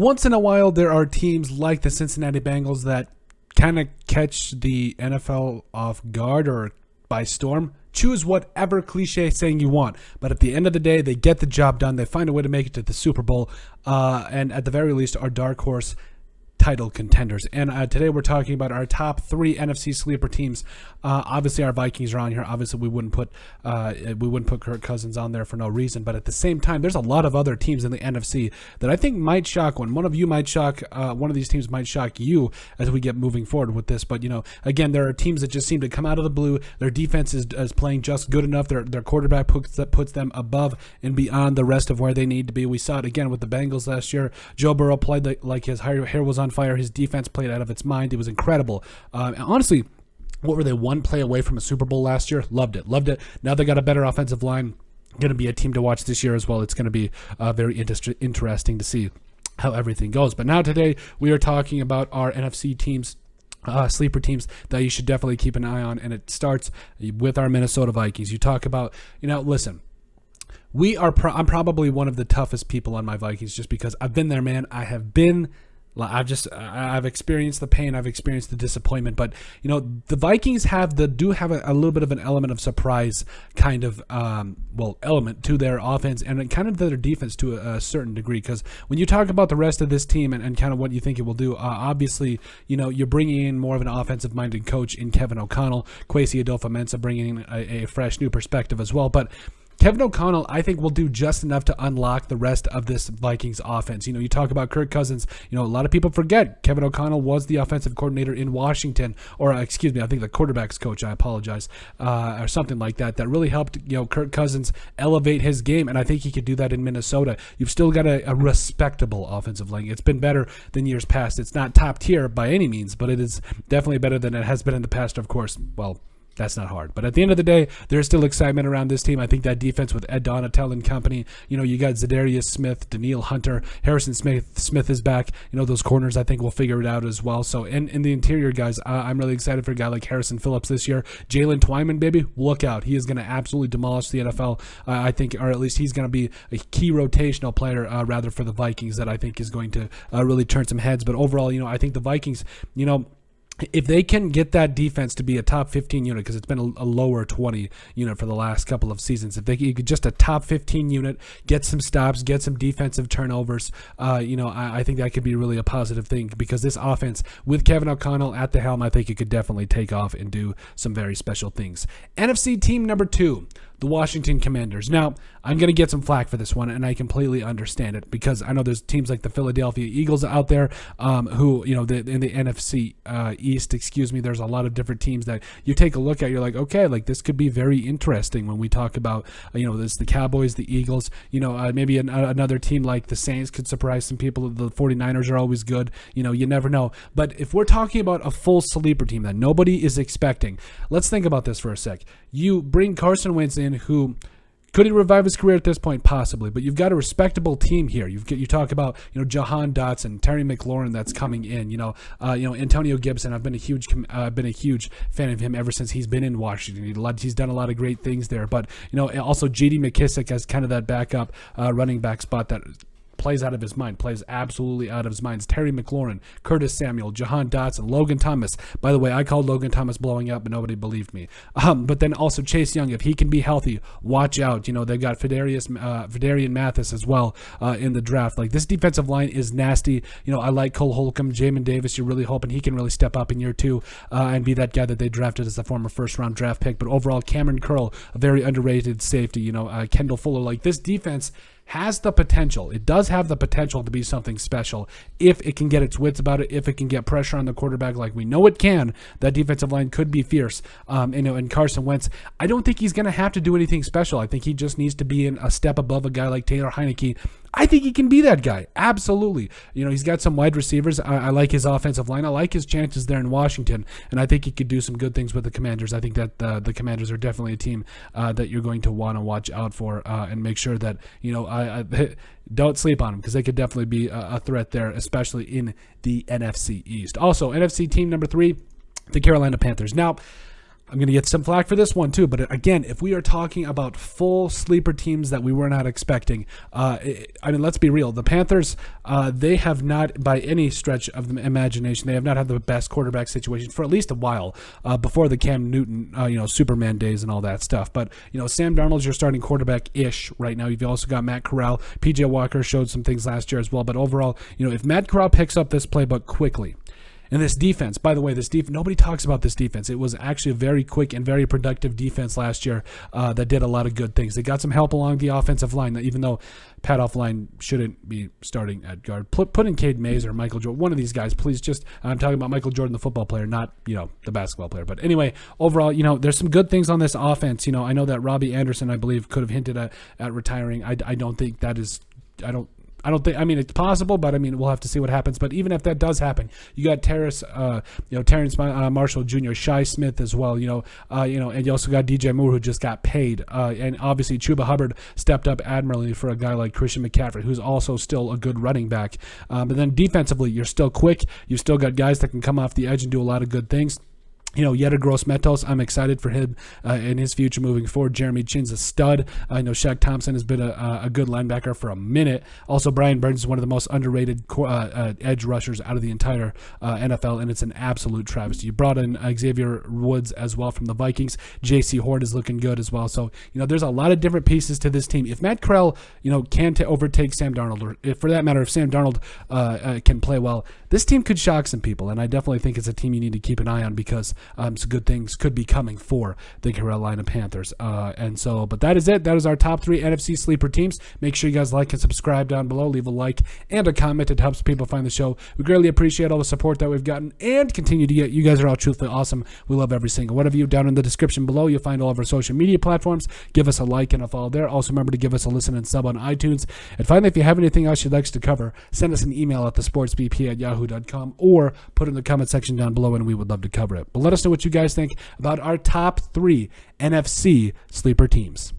once in a while there are teams like the Cincinnati Bengals that kind of catch the NFL off guard or by storm. Choose whatever cliche saying you want, but at the end of the day, they get the job done. They find a way to make it to the Super Bowl, and at the very least, are dark horse title contenders. And today we're talking about our top 3 NFC sleeper teams. Obviously, our Vikings are on here. Obviously, we wouldn't put Kirk Cousins on there for no reason. But at the same time, there's a lot of other teams in the NFC that I think might shock one of you might shock. One of these teams might shock you as we get moving forward with this. But again, there are teams that just seem to come out of the blue. Their defense is playing just good enough. Their quarterback puts them above and beyond the rest of where they need to be. We saw it again with the Bengals last year. Joe Burrow played like his hair was on fire. His defense played out of its mind. It was incredible. Honestly, what were they, one play away from a Super Bowl last year? Loved it. Now they got a better offensive line. Going to be a team to watch this year as well. It's going to be very interesting to see how everything goes. But now today we are talking about our NFC teams, sleeper teams that you should definitely keep an eye on, and it starts with our Minnesota Vikings. You talk about, listen. I'm probably one of the toughest people on my Vikings just because I've been there, man. I've experienced the pain, I've experienced the disappointment, but the Vikings do have a little bit of an element of surprise kind of element to their offense and kind of their defense to a certain degree, because when you talk about the rest of this team and kind of what you think it will do, obviously you're bringing in more of an offensive minded coach in Kevin O'Connell, Kwesi Adolfo-Mensah bringing in a fresh new perspective as well, but Kevin O'Connell, I think, will do just enough to unlock the rest of this Vikings offense. You talk about Kirk Cousins. A lot of people forget Kevin O'Connell was the offensive coordinator in Washington, or excuse me, I think the quarterback's coach. I apologize, or something like that. That really helped Kirk Cousins elevate his game, and I think he could do that in Minnesota. You've still got a respectable offensive line. It's been better than years past. It's not top tier by any means, but it is definitely better than it has been in the past. Of course, that's not hard. But at the end of the day, there's still excitement around this team. I think that defense with Ed Donatel and company, you got Zadarius Smith, Danielle Hunter, Harrison Smith is back. Those corners, I think, will figure it out as well. So in the interior, guys, I'm really excited for a guy like Harrison Phillips this year. Jalen Twyman, baby, look out. He is going to absolutely demolish the NFL, I think, or at least he's going to be a key rotational player, rather, for the Vikings that I think is going to really turn some heads. But overall, I think the Vikings, if they can get that defense to be a top 15 unit, because it's been a lower 20 unit for the last couple of seasons, if they could just a top 15 unit, get some stops, get some defensive turnovers, I think that could be really a positive thing, because this offense with Kevin O'Connell at the helm, I think it could definitely take off and do some very special things. NFC team number 2. The Washington Commanders. Now, I'm going to get some flack for this one, and I completely understand it, because I know there's teams like the Philadelphia Eagles out there who, in the NFC East, there's a lot of different teams that you take a look at, you're like, okay, like this could be very interesting when we talk about, there's the Cowboys, the Eagles, maybe another team like the Saints could surprise some people. The 49ers are always good. You never know. But if we're talking about a full sleeper team that nobody is expecting, let's think about this for a sec. You bring Carson Wentz in, who could he revive his career at this point? Possibly, but you've got a respectable team here. You talk about Jahan Dotson, Terry McLaurin that's coming in. Antonio Gibson. I've been a huge fan of him ever since he's been in Washington. He's done a lot of great things there. But also J.D. McKissick as kind of that backup running back spot that plays out of his mind, plays absolutely out of his mind. It's Terry McLaurin, Curtis Samuel, Jahan Dotson, Logan Thomas. By the way, I called Logan Thomas blowing up, but nobody believed me. But then also Chase Young, if he can be healthy, watch out. They've got Fidarian Mathis as well in the draft. Like, this defensive line is nasty. I like Cole Holcomb, Jamin Davis. You're really hoping he can really step up in year 2 and be that guy that they drafted as a former first-round draft pick. But overall, Cameron Curl, a very underrated safety. Kendall Fuller. Like, this defense has the potential. It does have the potential to be something special if it can get its wits about it, if it can get pressure on the quarterback like we know it can. That defensive line could be fierce. And Carson Wentz, I don't think he's going to have to do anything special. I think he just needs to be in a step above a guy like Taylor Heineke. I think he can be that guy. Absolutely. He's got some wide receivers. I like his offensive line. I like his chances there in Washington, and I think he could do some good things with the Commanders. I think that the Commanders are definitely a team that you're going to want to watch out for and make sure that, don't sleep on them, because they could definitely be a threat there, especially in the NFC East. Also, NFC team number 3, the Carolina Panthers. Now, I'm going to get some flack for this one too, but again, if we are talking about full sleeper teams that we were not expecting, I mean, let's be real. The Panthers, they have not, by any stretch of the imagination, they have not had the best quarterback situation for at least a while before the Cam Newton, Superman days and all that stuff. But, Sam Darnold's your starting quarterback-ish right now. You've also got Matt Corral. PJ Walker showed some things last year as well. But overall, if Matt Corral picks up this playbook quickly, and this defense, by the way, nobody talks about this defense. It was actually a very quick and very productive defense last year that did a lot of good things. They got some help along the offensive line, even though Pat Offline shouldn't be starting at guard. Put in Cade Mays or Michael Jordan, one of these guys, please. I'm talking about Michael Jordan, the football player, not, the basketball player. But anyway, overall, there's some good things on this offense. I know that Robbie Anderson, I believe, could have hinted at retiring. I don't think that is, I don't think. I mean, it's possible, but we'll have to see what happens. But even if that does happen, you got Terrence Marshall Jr., Shai Smith as well. And you also got DJ Moore, who just got paid. And obviously, Chuba Hubbard stepped up admirably for a guy like Christian McCaffrey, who's also still a good running back. But then defensively, you're still quick. You've still got guys that can come off the edge and do a lot of good things. Yeta Gross-Metos, I'm excited for him in his future moving forward. Jeremy Chin's a stud. I know Shaq Thompson has been a good linebacker for a minute. Also, Brian Burns is one of the most underrated edge rushers out of the entire NFL, and it's an absolute travesty. You brought in Xavier Woods as well from the Vikings. J.C. Horn is looking good as well. So, there's a lot of different pieces to this team. If Matt Corral, can overtake Sam Darnold, or if, for that matter, if Sam Darnold can play well, this team could shock some people, and I definitely think it's a team you need to keep an eye on because some good things could be coming for the Carolina Panthers. But that is it. That is our top 3 NFC sleeper teams. Make sure you guys like and subscribe down below. Leave a like and a comment. It helps people find the show. We greatly appreciate all the support that we've gotten and continue to get. You guys are all truthfully awesome. We love every single one of you. Down in the description below, you'll find all of our social media platforms. Give us a like and a follow there. Also, remember to give us a listen and sub on iTunes. And finally, if you have anything else you'd like us to cover, send us an email at thesportsbp@yahoo.com or put it in the comment section down below, and we would love to cover it. But let us know what you guys think about our top 3 NFC sleeper teams.